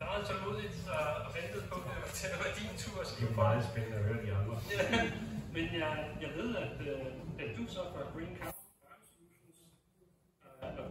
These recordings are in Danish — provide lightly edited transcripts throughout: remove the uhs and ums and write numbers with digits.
meget tålmodigt og ventet på, at det var din tur. Det er meget spændende at høre de andre. Ja, men jeg ved, at du så fra Green Cow Solutions, du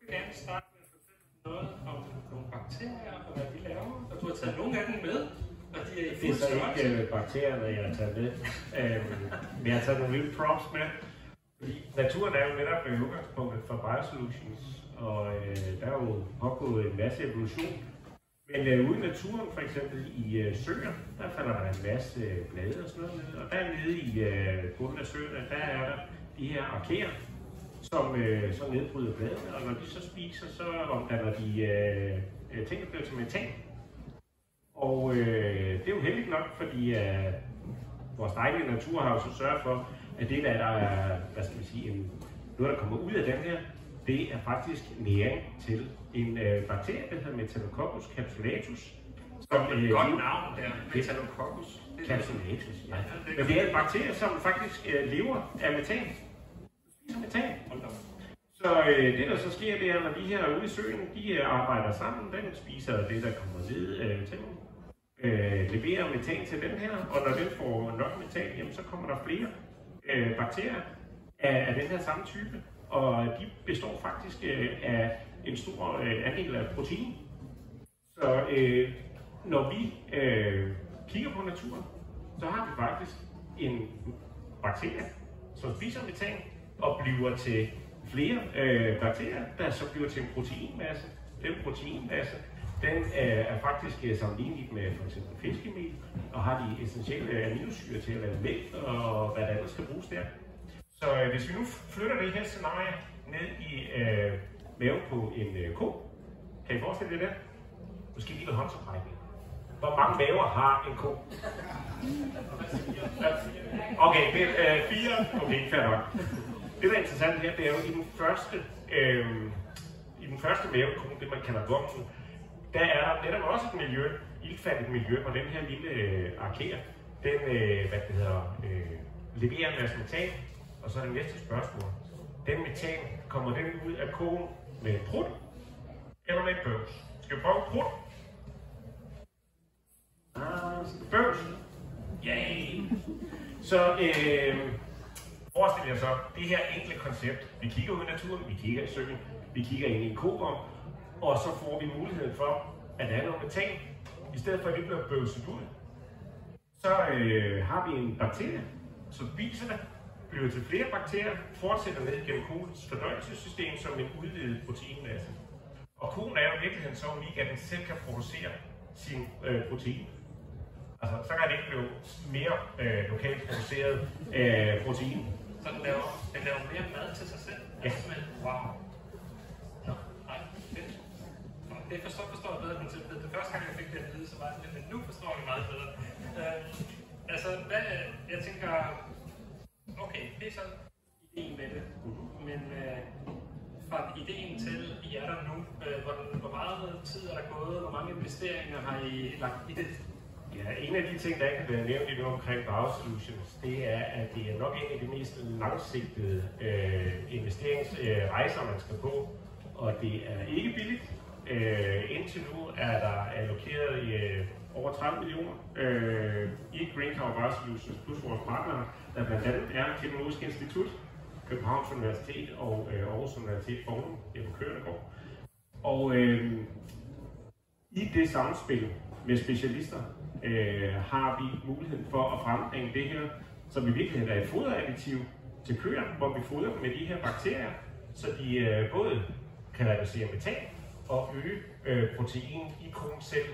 vil gerne starte med at fortælle noget om nogle bakterier og hvad de laver, og du har taget nogle af dem med. Det er så ikke bakterierne, jeg har taget med, men jeg har taget nogle lille props med. Naturen er jo netop udgangspunktet for Biosolutions, og der er jo pågået en masse evolution. Men ude i naturen, for eksempel i søer, der falder der en masse blade og sådan noget ned. Og dernede i bunden af søerne, der er der de her arkeer, som nedbryder bladene. Og når de så spiser, så omdanner de ting, der bliver til metan. Og det er jo heldigt nok, fordi vores dejlige natur har jo så sørget for, at det der er, hvad skal vi sige, noget der kommer ud af den her, det er faktisk næring til en bakterie, der hedder Metanococcus capsulatus. Som et godt navn der, Metanococcus capsulatus, ja. Men det er en bakterie, som faktisk lever af metan. Spiser metan. Så det der så sker, det er, når de her ude i søen, de arbejder sammen, den spiser det, der kommer ned til dem. Leverer metan til den her, og når den får nok metan, jamen, så kommer der flere bakterier af den her samme type, og de består faktisk af en stor andel af protein. Så når vi kigger på naturen, så har vi faktisk en bakterie, som spiser metan og bliver til flere bakterier, der så bliver til en proteinmasse. Den proteinmasse, den er faktisk sammenlignet med f.eks. fiskemel, og har de essentielle aminosyrer til at lave mælk og hvad der ellers skal bruges der. Så hvis vi nu flytter det her scenarie ned i maven på en ko, kan I forestille jer det? Måske lige med håndsoprækning. Hvor mange maver har en ko? Okay, det er 4. Okay, fair nok. Det der er interessant her, det er jo i den første mavekone, det man kalder vomsen, der er der netop også et miljø, iltfattigt miljø, hvor den her lille arkea, den leverer en masse metan. Og så er det næste spørgsmål. Den metan, kommer den ud af kogen med en prut eller med en bøvs? Skal vi prøve prut? Bøvs? Yay! Så forestil jer så det her enkle koncept. Vi kigger ud i naturen, vi kigger i søen, vi kigger ind i en kogom, og så får vi muligheden for, at der er noget metan. I stedet for at det bliver bøvset ud, så har vi en bakterie, som spiser det, bliver til flere bakterier, fortsætter ned gennem koens fordøjelsessystem som en udvidet proteinmasse. Og koen er jo i virkeligheden så unik, at den selv kan producere sin protein. Altså, så kan det ikke blive mere lokalt produceret protein. Så den laver mere mad til sig selv? Ja. Men, wow. Nå, nej, fedt. Det forstår jeg bedre, men det første gang jeg fik det at vide, så var det, men nu forstår jeg det meget bedre. Jeg tænker, okay, det er så ideen med det, men fra ideen til, I er der nu, hvor meget tid er der gået, hvor mange investeringer har I lagt i det? Ja, en af de ting, der ikke har været nævnt endnu omkring Biosolutions, det er, at det er nok en af de mest langsigtede investeringsrejser, man skal på, og det er ikke billigt. Indtil nu er der allokeret over 30 millioner i Green Cow Biosolutions plus vores partnere, der blandt andet er Teknologisk Institut, Københavns Universitet og Aarhus Universitet Forum på København. Og i det samspil med specialister har vi muligheden for at frembringe det her, som i virkeligheden er et foderadditiv til køerne, hvor vi fodrer dem med de her bakterier, så de både kan reducere metan og øge protein i koen selv.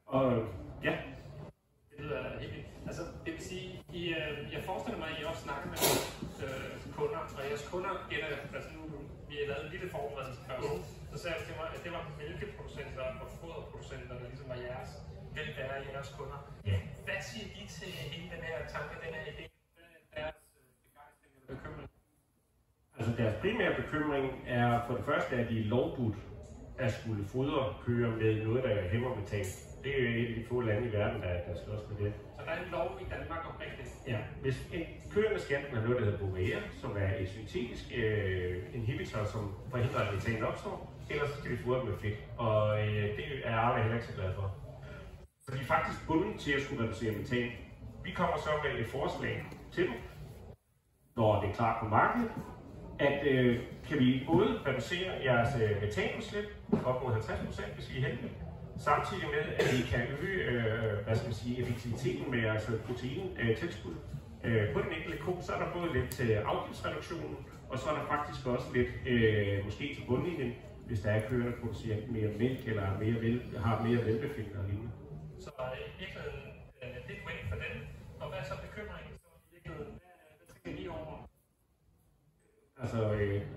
Og ja. Det lyder helt vildt. Altså, det vil sige, jeg forestiller mig, at I også snakker med kunder, og jeres kunder gælder, altså nu, vi har lavet en lille forberedelse først, så sagde jeg til mig, at det var mælkeproducenter og foderproducenter, der ligesom var jeres, vil være jeres kunder. Ja. Hvad siger de til hele den her tanke, den her idé, deres begejstring eller bekymring? Altså deres primære bekymring er for det første, at de er lovbudt at skulle fodre køer med noget, der hæmmer metan. Det er jo et af de få lande i verden, der slås med det. Så der er en lov i Danmark omkring det? Ja, hvis køerne skal enten have noget, der hedder Bovaer, som er et syntetisk inhibitor, som forhindrer, at metan opstår, ellers så skal vi fodre dem med fedt, og det er jeg heller ikke så glad for. Så de er faktisk bundet til at skulle reducere metan. Vi kommer så med et forslag til dem, når det er klart på markedet, at kan vi både reducere jeres metanudslip op mod 50%, hvis vi er heldige, samtidig med, at vi kan øge effektiviteten med jeres proteintilskud. På den enkelte ko, så er der både lidt til afgiftsreduktionen, og så er der faktisk også lidt måske til bundlinjen, hvis der er køer, der producerer mere mælk eller har mere velbefindende og lignende. Så i virkeligheden, det er point for den. Og hvad er så bekymringen? Så i virkeligheden, hvad tænker I over? Altså,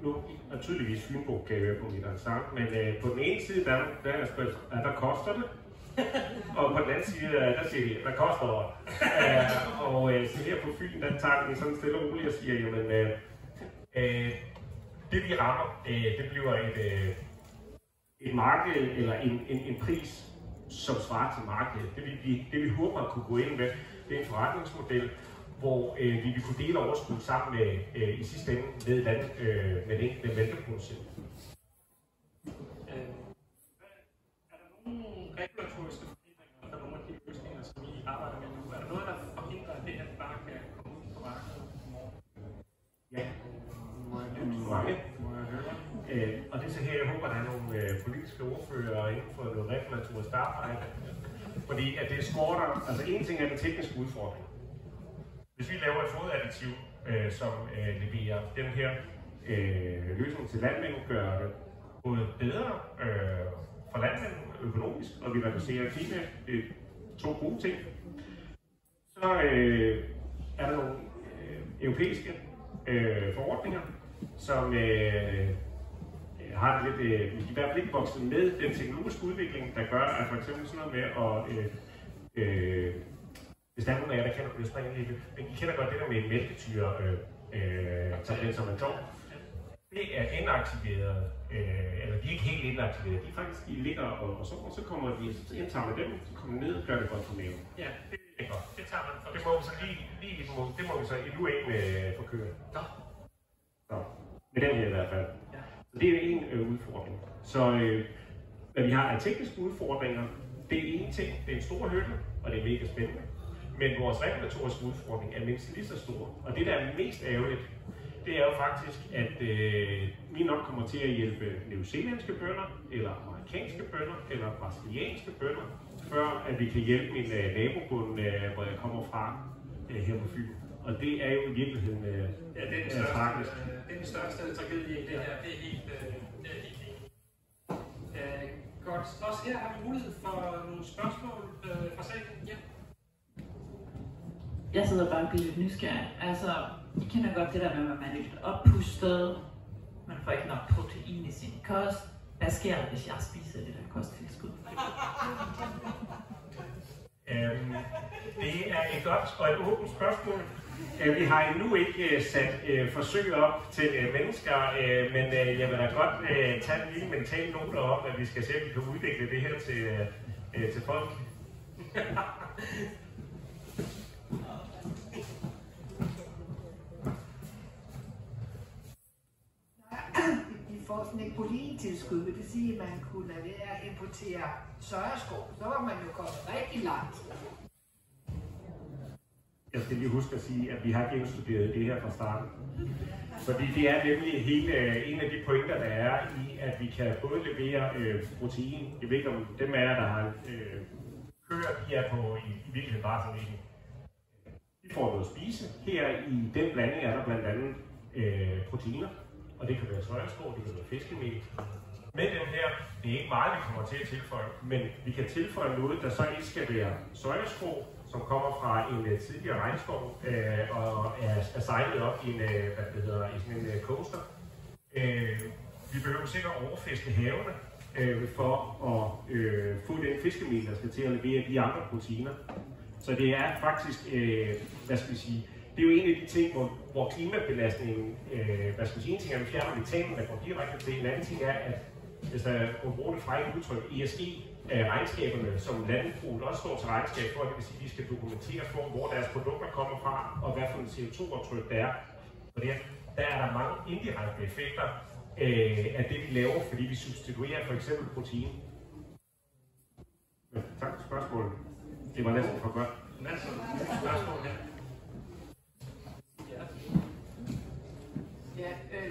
nu er tydeligvis Fynbo kan høre på mit sang, men på den ene side, der koster det. Og på den anden side, der siger de, hvad koster det? Så her på Fyn, der tager vi sådan stille og roligt og siger, jamen, det vi rammer, det bliver et marked eller en pris, som svarer til markedet. Det vi håber at kunne gå ind med, det er en forretningsmodel, hvor vi vil kunne dele overskud sammen med i sidste ende med den enkelte mælkeproducent. Er der nogle regulatoriske forhindringer for nogle af de løsninger, som I arbejder med nu? Er der noget, der forhindrer, at det her bare kan komme ud på markedet i morgen? Ja, mange. Og det er så her, jeg håber, der er nogle politiske ordførere inden for noget regulatorisk arbejde. Fordi at det skorter, altså en ting er den tekniske udfordring. Hvis vi laver et fodadditiv, som leverer den her løsning til landmænd, gør det både bedre for landmænd økonomisk, og vi reducerer klima, det er to gode ting. Så er der nogle europæiske forordninger, som har det lidt, i hvert fald ikke vokset med den teknologiske udvikling, der gør, at for eksempel sådan noget med at hvis der er nogen af jer, der kender det springe men I kender godt det der med en mælketyre tablet som en tår. Det er inaktiveret, eller de er ikke helt inaktiveret, de faktisk de ligger og sover, så kommer de, så indtager man dem, så kommer ned og gør det godt for maven. Ja, det er godt. Det tager man for. Det må vi så det må vi så endnu ikke med for køer. Så, med den her i hvert fald. Ja. Så det er en udfordring. Så hvad vi har af tekniske udfordringer, det er en ting, det er en stor hurdle, og det er mega spændende. Men vores regulatoriske udfordring er mindst lige så stor. Og det, der er mest ærgerligt, det er jo faktisk, at vi nok kommer til at hjælpe newzealandske bønder, eller amerikanske bønder, eller brasilianske bønder, før at vi kan hjælpe min nabobund, hvor jeg kommer fra her på Fyn. Og det er jo i virkeligheden tragisk. Det er den største tragedie i det her. Det er helt godt. Også her har vi mulighed for nogle spørgsmål fra salen. Ja. Jeg sidder bare og bliver lidt nysgerrig. Altså, I kender godt det der med, at man er lidt oppustet. Man får ikke nok protein i sin kost. Hvad sker der, hvis jeg spiser det der kosttilskud? Det er et godt og et åbent spørgsmål. Vi har endnu ikke sat forsøg op til mennesker, men jeg vil da godt tage en lille mental note om, at vi skal se, at vi kan udvikle det her til folk. Vi får sådan et proteintilskud, vil det sige, at man kunne lade være at importere sojaskov. Så var man jo kommet rigtig langt. Jeg skal lige huske at sige, at vi har gennemstuderet det her fra starten. Fordi det er nemlig hele en af de pointer, der er i, at vi kan både levere protein. Jeg ved ikke om dem af jer, der har køer, de er på i virkeligheden bare sådan en. De får noget at spise. Her i den blanding er der blandt andet proteiner. Og det kan være sojaskov, det kan være fiskemel. Med den her, det er ikke meget, vi kommer til at tilføje, men vi kan tilføje noget, der så ikke skal være sojaskov, som kommer fra en tidligere regnskov og er sejlet op i i sådan en coaster. Vi behøver sikkert overfiske havene for at få den fiskemel, der skal til at levere de andre proteiner. Så det er faktisk, hvad skal vi sige, det er jo en af de ting, hvor klimabelastningen, hvad skal vi sige, en ting er, at vi fjerner metanen, der går direkte til. En anden ting er, at hvis der bruger det frække udtryk, ESG-regnskaberne, som landbruget også står til regnskab for, det vil sige, at de skal dokumentere for, hvor deres produkter kommer fra, og hvad for en CO2-aftryk der er. For der er der mange indirekte effekter, af det, vi laver, fordi vi substituerer for eksempel protein. Tak for spørgsmålet. Det var næsten for godt. Masser af spørgsmål her. Ja,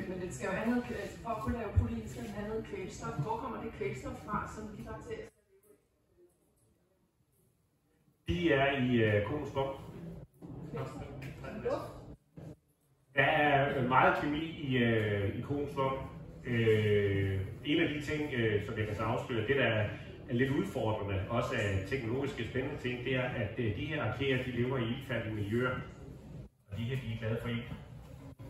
men det skal jo have noget, for at kunne lave protein, skal den have noget kvælstof. Hvor kommer det kvælstof fra, som de bakterier skal leve i? De er i koens skum. Der er meget kemi i koens skum. En af de ting, som jeg kan så afsløre, det der er lidt udfordrende, også af teknologiske spændende ting, det er, at de her arkeer, de lever i iltfattige miljøer, og de her, de er glade for ilt.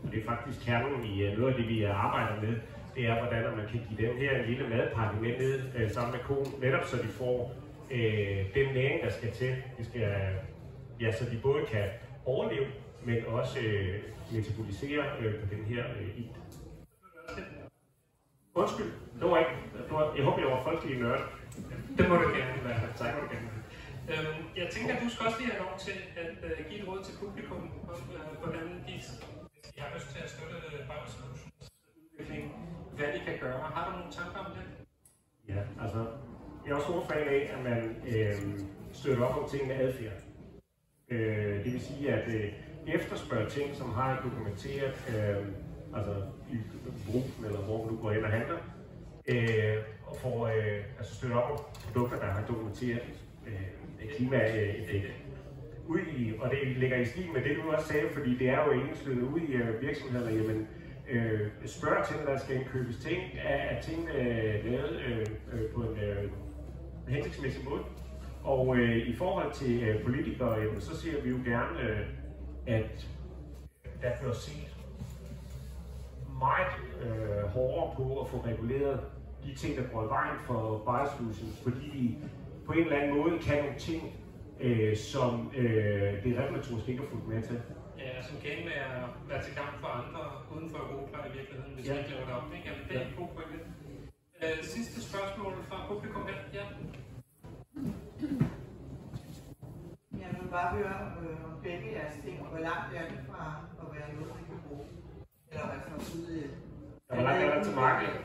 Og det er faktisk kernen i noget af det, vi arbejder med, det er, hvordan man kan give dem her en lille madpakke med ned sammen med koen, netop så de får den næring, der skal til. Det skal, ja, så de både kan overleve, men også metabolisere på den her ilt. Undskyld, det var ikke. Jeg håber, jeg var folkelig nørd. Det må du gerne være. Tak. Jeg tænker, at du skal også lige have lov til at give et råd til publikum om, hvordan de har lyst til at støtte Biosolutions udvikling, hvad de kan gøre. Har du nogle tanker om det? Ja, altså, jeg er også stor fan af, at man støtter op om ting med adfærd. Det vil sige, at efterspørge ting, som har dokumenteret, altså i brugen eller hvor du går ind og handler, og får altså støtte op om produkter, der har dokumenteret klimaeffekt. Og det ligger i stil med det, du også sagde, fordi det er jo enslydende ude i virksomhederne, jamen spørg til, der skal indkøbes ting, er tingene lavet på en hensigtsmæssig måde. Og i forhold til politikere, jamen, så ser vi jo gerne, at der bliver set meget hårdere på at få reguleret de ting, der går i vejen for Biosolutions, fordi de på en eller anden måde kan nogle ting, som det regulatorisk ikke har fulgt med til. Ja, som kan være til gavn for andre uden for Europa i virkeligheden, hvis vi ikke laver det op. Ikke? Jamen, det er en god pointe. Sidste spørgsmål fra publikum her. Ja. Jeg vil bare høre om begge jeres ting, og hvor langt er det fra at være noget, man kan bruge? Eller altså ude i... Hvor langt er der til markedet?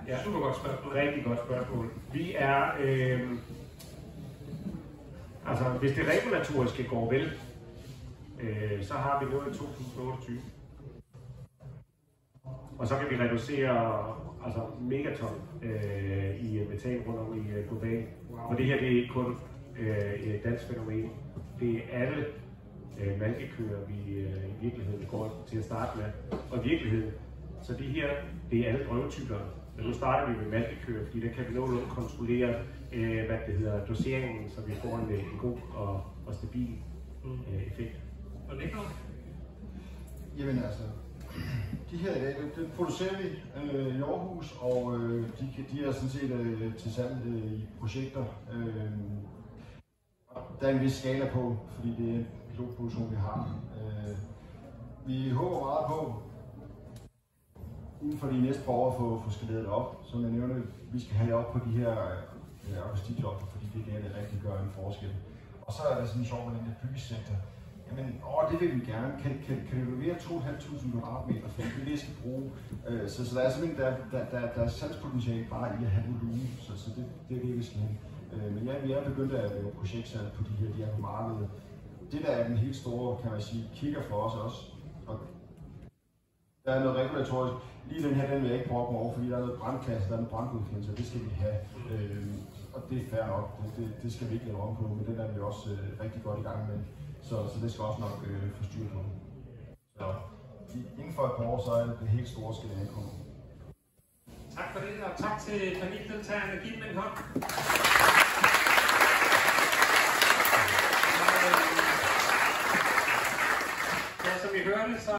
Ja, super godt spørgsmål. Rigtig godt spørgsmål. Vi er... altså, hvis det regulatoriske går vel, så har vi nået 2028. Og så kan vi reducere altså megaton i metan rundt om i globalt. Og det her, det er ikke kun et dansk fænomen. Det er alle malkekøer, vi i virkeligheden går til at starte med. Og i virkeligheden, så det her, det er alle drøvetyper. Men nu starter vi med malkekøer, fordi der kan vi nogenlunde kontrollere doseringen, så vi får en god og stabil effekt. Og Nikolaj? Jamen altså, de her i dag, det producerer vi i Aarhus, og de er sådan set til salg i projekter. Der er en vis skala på, fordi det er en pilotproduktion, vi har. Vi håber meget på, inden for de næste par år, at få skaleret det op. Som jeg nævnte, vi skal have det op på de her akustikjobber, fordi det er det, der rigtig gør en forskel. Og så er der sådan en sjov med den der byggesektor. Jamen, det vil vi gerne. Kan vi levere 2.500 kvadratmeter, for det vi skal bruge? Så der er simpelthen der er salgspotentiale bare i at have volumen, så det er det, vi skal have. Men ja, vi er begyndt at lave projektsalg på de her, de er på markedet. Det der er den helt store, kan man sige, kigger for os også. Og der er noget regulatorisk. Lige den her, den vil jeg ikke brokke mig over, fordi der er noget brandkasse, der er noget brandgodkendelse, og det skal vi have. Og det er fair nok, det skal vi ikke lave om på, men den er vi også rigtig godt i gang med. Så det skal også nok få styr på. Så inden for et par år, så er det helt store skal det ankomme. Tak for det, og tak til paneldeltagerne. Giv dem en hånd. Ja, som vi hørte, så